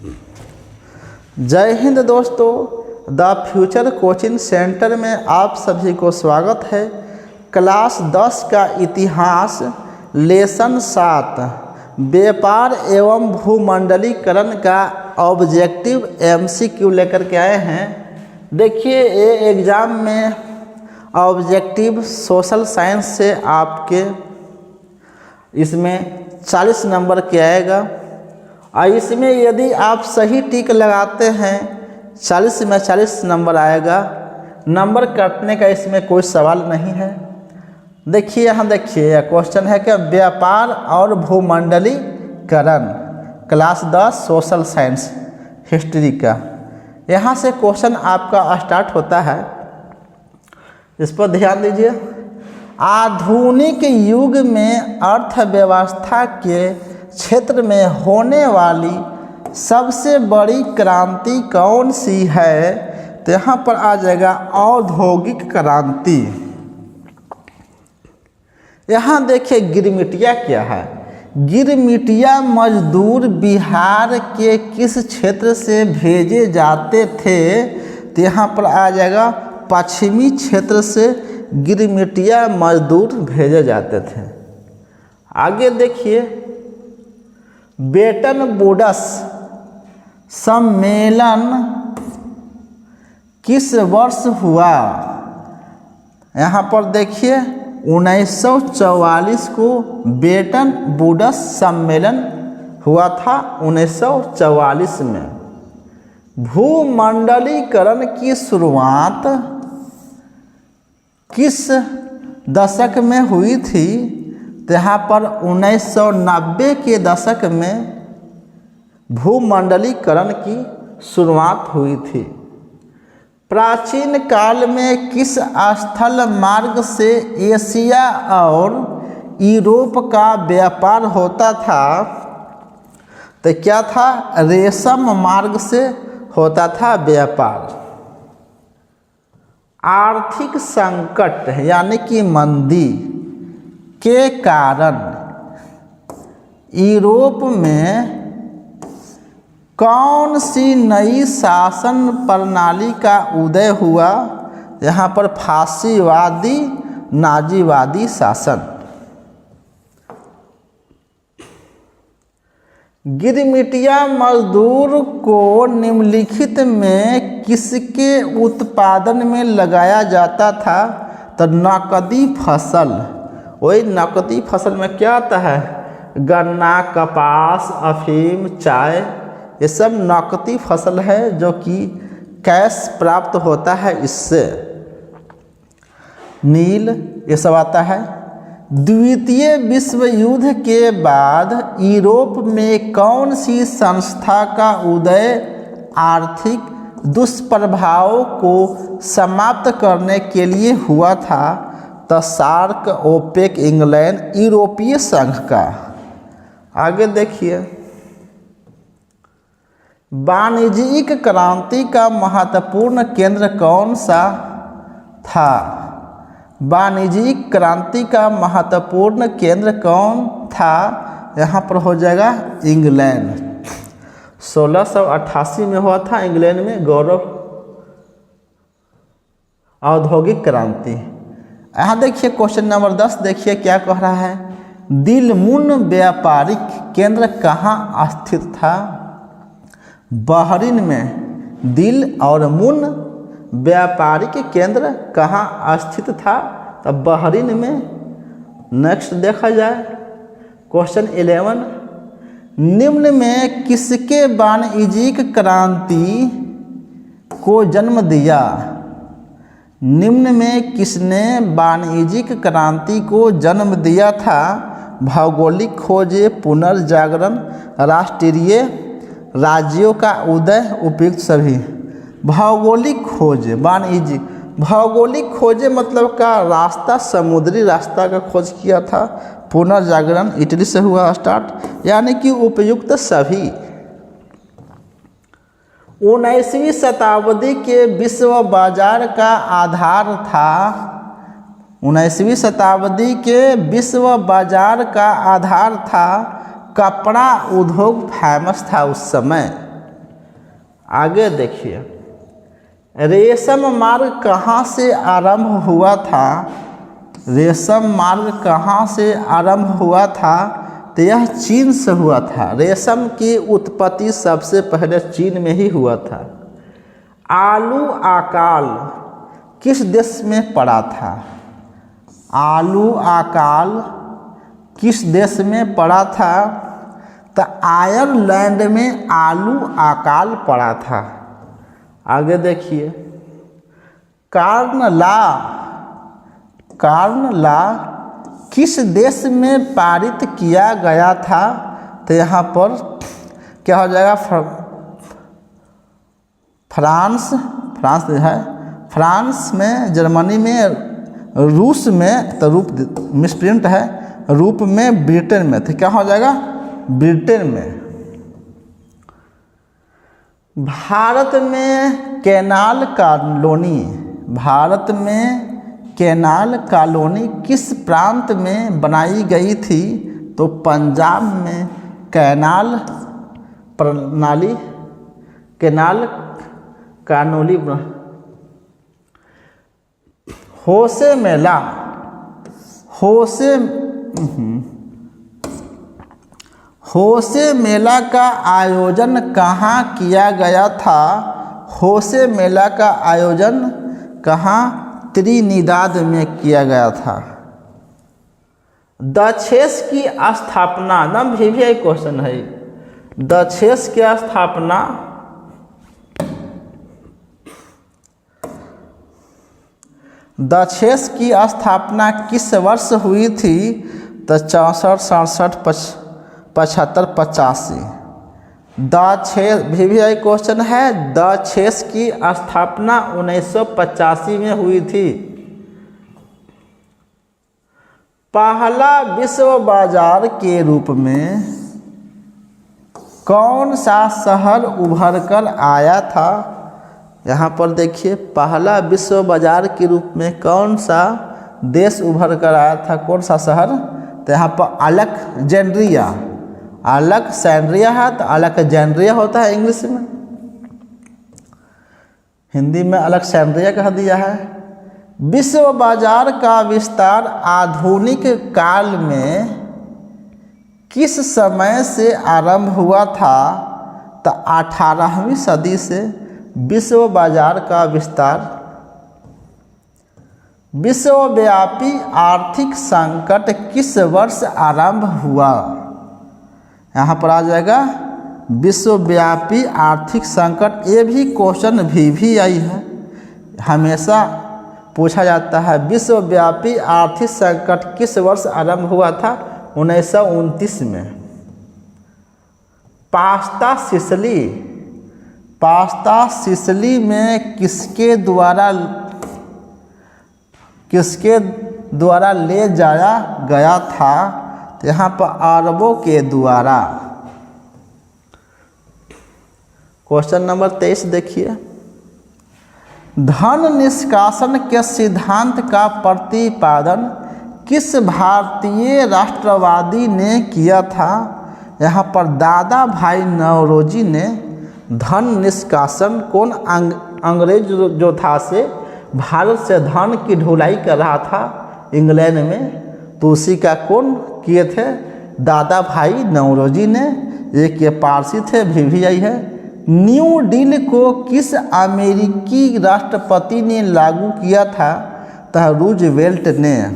जय हिंद दोस्तों, the future coaching centre में आप सभी को स्वागत है। क्लास 10 का इतिहास लेसन 7 व्यापार एवं भूमंडलीकरण का ऑब्जेक्टिव MCQ लेकर के आए हैं। देखिए, ये एग्ज़ाम में ऑब्जेक्टिव सोशल साइंस से आपके इसमें 40 नंबर के आएगा और इसमें यदि आप सही टिक लगाते हैं 40 में 40 नंबर आएगा। नंबर काटने का इसमें कोई सवाल नहीं है। देखिए, यहाँ देखिए क्वेश्चन है कि व्यापार और भूमंडलीकरण, क्लास 10 सोशल साइंस हिस्ट्री का। यहाँ से क्वेश्चन आपका स्टार्ट होता है, इस पर ध्यान दीजिए। आधुनिक युग में अर्थव्यवस्था के क्षेत्र में होने वाली सबसे बड़ी क्रांति कौन सी है? तो यहाँ पर आ जाएगा औद्योगिक क्रांति। यहाँ देखिए गिरमिटिया क्या है। गिरमिटिया मजदूर बिहार के किस क्षेत्र से भेजे जाते थे? तो यहाँ पर आ जाएगा पश्चिमी क्षेत्र से गिरमिटिया मजदूर भेजे जाते थे। आगे देखिए, बेटन वुड्स सम्मेलन किस वर्ष हुआ? यहाँ पर देखिए 1944 को बेटन वुड्स सम्मेलन हुआ था 1944 में। भूमंडलीकरण की शुरुआत किस दशक में हुई थी? तो यहाँ पर 1990 के दशक में भूमंडलीकरण की शुरुआत हुई थी। प्राचीन काल में किस स्थल मार्ग से एशिया और यूरोप का व्यापार होता था? तो क्या था? रेशम मार्ग से होता था व्यापार। आर्थिक संकट यानी कि मंदी के कारण यूरोप में कौन सी नई शासन प्रणाली का उदय हुआ? यहाँ पर फासीवादी नाजीवादी शासन। गिरमिटिया मजदूर को निम्नलिखित में किसके उत्पादन में लगाया जाता था? तो नकदी फसल। वही नकदी फसल में क्या आता है? गन्ना, कपास, अफीम, चाय, ये सब नकदी फसल है जो कि कैश प्राप्त होता है इससे। नील, ये सब आता है। द्वितीय विश्व युद्ध के बाद यूरोप में कौन सी संस्था का उदय आर्थिक दुष्प्रभावों को समाप्त करने के लिए हुआ था? तो सार्क, ओपेक, इंग्लैंड, यूरोपीय संघ का। आगे देखिए, वाणिज्यिक क्रांति का महत्वपूर्ण केंद्र कौन सा था? वाणिज्यिक क्रांति का महत्वपूर्ण केंद्र कौन था? यहाँ पर हो जाएगा इंग्लैंड। 1688 में हुआ था इंग्लैंड में गौरव औद्योगिक क्रांति। यहाँ देखिए क्वेश्चन नंबर 10 देखिए क्या कह रहा है। दिलमुन व्यापारिक केंद्र कहाँ स्थित था? बहरीन में। दिल और मुन व्यापारिक केंद्र कहाँ स्थित था? तो बहरीन में। नेक्स्ट देखा जाए क्वेश्चन 11, निम्न में किसके वाणिज्यिक क्रांति को जन्म दिया? निम्न में किसने वाणिज्यिक क्रांति को जन्म दिया था? भौगोलिक खोज, पुनर्जागरण, राष्ट्रीय राज्यों का उदय, उपयुक्त सभी। भौगोलिक खोज, वाणिज्य भौगोलिक खोज मतलब का रास्ता, समुद्री रास्ता का खोज किया था। पुनर्जागरण इटली से हुआ स्टार्ट, यानी कि उपयुक्त सभी। 19वीं शताब्दी के विश्व बाजार का आधार था। 19वीं शताब्दी के विश्व बाजार का आधार था कपड़ा उद्योग फेमस था उस समय। आगे देखिए, रेशम मार्ग कहाँ से आरंभ हुआ था? रेशम मार्ग कहाँ से आरंभ हुआ था? तो यह चीन से हुआ था। रेशम की उत्पत्ति सबसे पहले चीन में ही हुआ था। आलू अकाल किस देश में पड़ा था? आलू अकाल किस देश में पड़ा था? तो आयरलैंड में आलू अकाल पड़ा था। आगे देखिए, कार्न लॉ किस देश में पारित किया गया था? तो यहाँ पर क्या हो जाएगा? फ्रांस है, फ्रांस में, जर्मनी में, रूस में, तो रूप मिसप्रिंट है, रूप में, ब्रिटेन में, तो क्या हो जाएगा? ब्रिटेन में। भारत में कैनाल कॉलोनी किस प्रांत में बनाई गई थी? तो पंजाब में कैनाल कॉलोनी। होशे मेला का आयोजन कहाँ किया गया था? होशे मेला का आयोजन कहाँ? त्रिनिदाद में किया गया था। दक्षेस की स्थापना, ना भी एक क्वेश्चन है, दक्षेस की स्थापना दक्षेस की स्थापना किस वर्ष हुई थी? तो 64, 67, 75, 85। दक्षेस भी एक क्वेश्चन है। दक्षेस की स्थापना 1985 में हुई थी। पहला विश्व बाजार के रूप में कौन सा शहर उभर कर आया था? यहाँ पर देखिए, पहला विश्व बाजार के रूप में कौन सा देश उभर कर आया था? कौन सा शहर? तो यहाँ पर अलेक्जेंड्रिया है, तो अलेक्जेंड्रिया होता है इंग्लिश में, हिंदी में अलेक्जेंड्रिया कह दिया है। विश्व बाजार का विस्तार आधुनिक काल में किस समय से आरंभ हुआ था? तो 18वीं सदी से विश्व बाजार का विस्तार। विश्वव्यापी आर्थिक संकट किस वर्ष आरंभ हुआ? यहाँ पर आ जाएगा विश्वव्यापी आर्थिक संकट। ये भी क्वेश्चन भी आई है, हमेशा पूछा जाता है। विश्वव्यापी आर्थिक संकट किस वर्ष आरंभ हुआ था? 1929 में। पास्ता सिसिली में किसके द्वारा ले जाया गया था? तो यहाँ पर अरबों के द्वारा। क्वेश्चन नंबर 23 देखिए, धन निष्कासन के सिद्धांत का प्रतिपादन किस भारतीय राष्ट्रवादी ने किया था? यहाँ पर दादा भाई नौरोजी ने धन निष्कासन, कौन अंग्रेज जो था से भारत से धन की ढुलाई कर रहा था इंग्लैंड में, तो उसी का कौन किए थे? दादा भाई नौरोजी ने। एक ये पारसी थे, भी आई है। न्यू डील को किस अमेरिकी राष्ट्रपति ने लागू किया था? तो रूजवेल्ट ने।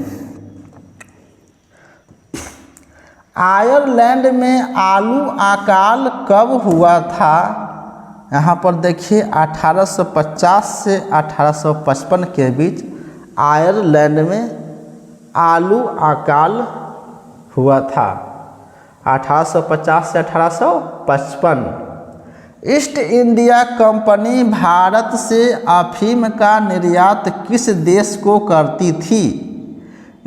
आयरलैंड में आलू अकाल कब हुआ था? यहाँ पर देखिए 1850 से 1855 के बीच आयरलैंड में आलू अकाल हुआ था। 1850 से 1855। ईस्ट इंडिया कंपनी भारत से अफीम का निर्यात किस देश को करती थी?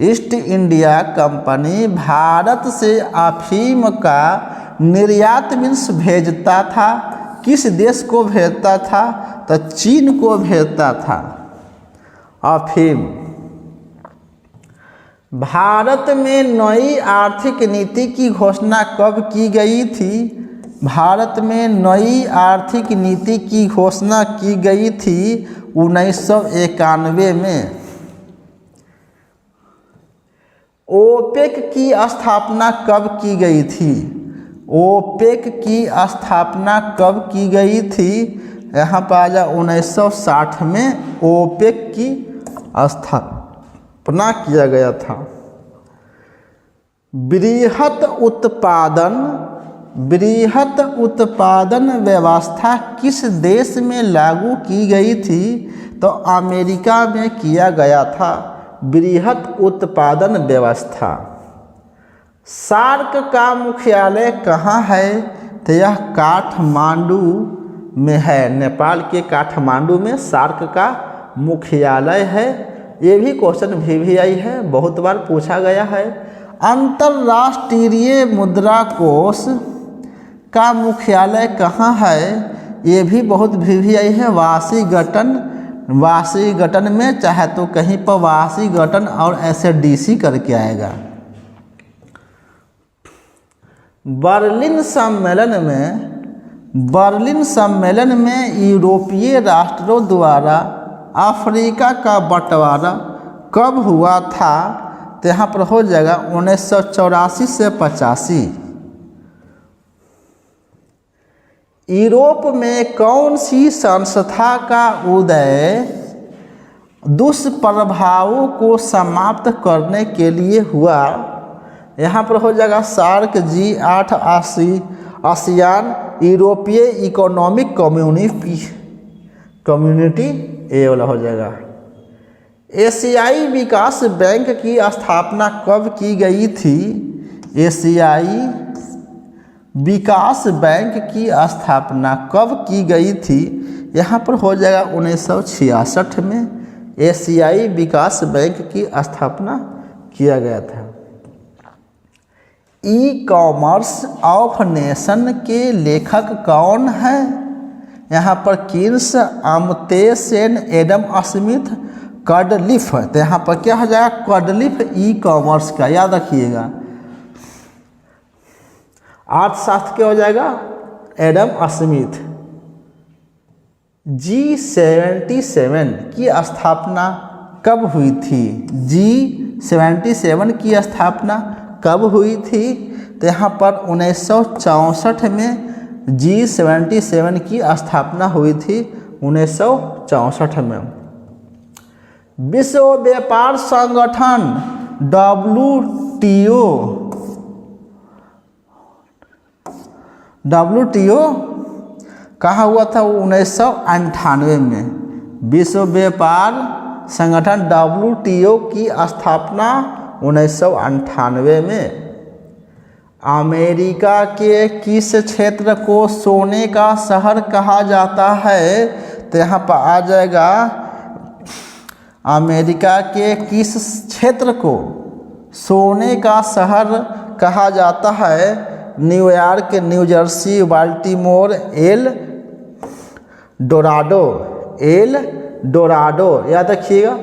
ईस्ट इंडिया कंपनी भारत से अफीम का निर्यात मीन्स भेजता था। किस देश को भेजता था? तो चीन को भेजता था अफीम। भारत में नई आर्थिक नीति की घोषणा कब की गई थी? भारत में नई आर्थिक नीति की घोषणा की गई थी 1991 में। ओपेक की स्थापना कब की गई थी? ओपेक की स्थापना कब की गई थी? यहाँ पर आ जा 1960 में ओपेक की स्थापना किया गया था। बृहत उत्पादन व्यवस्था किस देश में लागू की गई थी? तो अमेरिका में किया गया था बृहत उत्पादन व्यवस्था। सार्क का मुख्यालय कहाँ है? तो यह काठमांडू में है, नेपाल के काठमांडू में सार्क का मुख्यालय है। ये भी क्वेश्चन VVI है, बहुत बार पूछा गया है। अंतर्राष्ट्रीय मुद्रा कोष का मुख्यालय कहाँ है? ये भी बहुत VVI है, वाशिंगटन में, चाहे तो कहीं पर वाशिंगटन और ऐसे DC करके आएगा। बर्लिन सम्मेलन में यूरोपीय राष्ट्रों द्वारा अफ्रीका का बंटवारा कब हुआ था? तो यहाँ पर हो जाएगा 1984 से 85। यूरोप में कौन सी संस्था का उदय दुष्प्रभावों को समाप्त करने के लिए हुआ? यहाँ पर हो जाएगा सार्क, G8, आसियान, यूरोपीय इकोनॉमिक कम्युनिटी, ये वाला हो जाएगा। एशियाई विकास बैंक की स्थापना कब की गई थी? एशियाई विकास बैंक की स्थापना कब की गई थी? यहाँ पर हो जाएगा 1966 में एशियाई विकास बैंक की स्थापना किया गया था। ई कॉमर्स ऑफ नेशन के लेखक कौन है? यहाँ पर Keynes, Amartya Sen, Adam Smith, कर्डलिफ। तो यहाँ पर क्या हो जाएगा? कर्डलिफ ई कॉमर्स का, याद रखिएगा। अर्थशास्त्र क्या हो जाएगा? Adam Smith. G77 की स्थापना कब हुई थी? G77 की स्थापना कब हुई थी? तो यहाँ पर 1964 में G77 की स्थापना हुई थी, 1964 में। विश्व व्यापार संगठन WTO कहाँ हुआ था? 1998 में। विश्व व्यापार संगठन WTO की स्थापना 1998 में। अमेरिका के किस क्षेत्र को सोने का शहर कहा जाता है? तो यहाँ पर आ जाएगा अमेरिका के किस क्षेत्र को सोने का शहर कहा जाता है? New York, new Jersey, Baltimore, L Dorado, याद रखिएगा।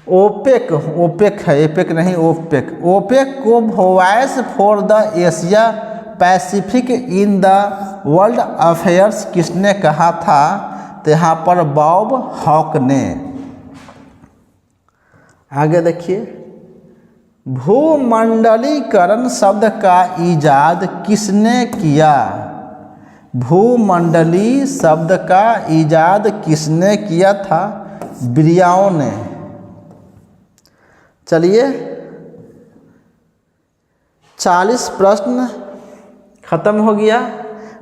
ओपेक है, एपेक नहीं, ओपेक को voice for the Asia Pacific in the world affairs किसने कहा था? तो यहाँ पर बॉब हॉक ने। आगे देखिए, भूमंडलीकरण शब्द का इजाद किसने किया? भूमंडली शब्द का इजाद किसने किया था? ब्रियाओ ने। चलिए 40 प्रश्न खत्म हो गया।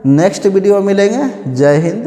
नेक्स्ट वीडियो मिलेंगे। जय हिंद।